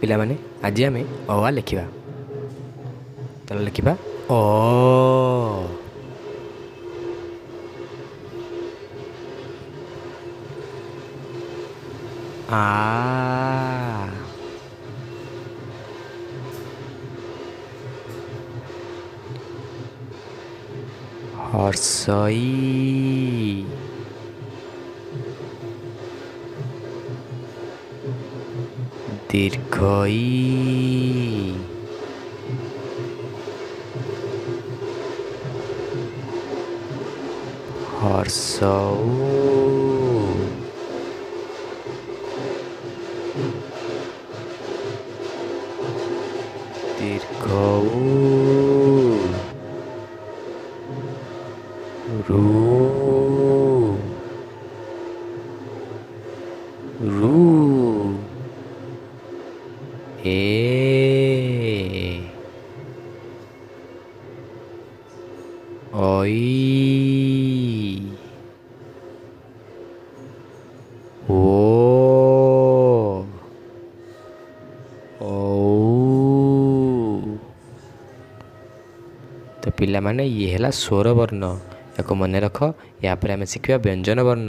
ପିଲାମାନେ ଆଜି ଆମେ ଅ ଆ ଲେଖିବା। ତାହେଲେ ଲେଖିବା ଅ ଆ ହର୍ଷଇ ଦୀର୍ଘଇ ହର୍ଷଉ ଦୀର୍ଘଉ ରୁ ରୁ ଏ ଅଇ ଓ ଔ। ତ ପିଲାମାନେ ଇଏ ହେଲା ସ୍ୱର ବର୍ଣ୍ଣ। ୟାକୁ ମନେ ରଖ। ୟା ପରେ ଆମେ ଶିଖିବା ବ୍ୟଞ୍ଜନ ବର୍ଣ୍ଣ।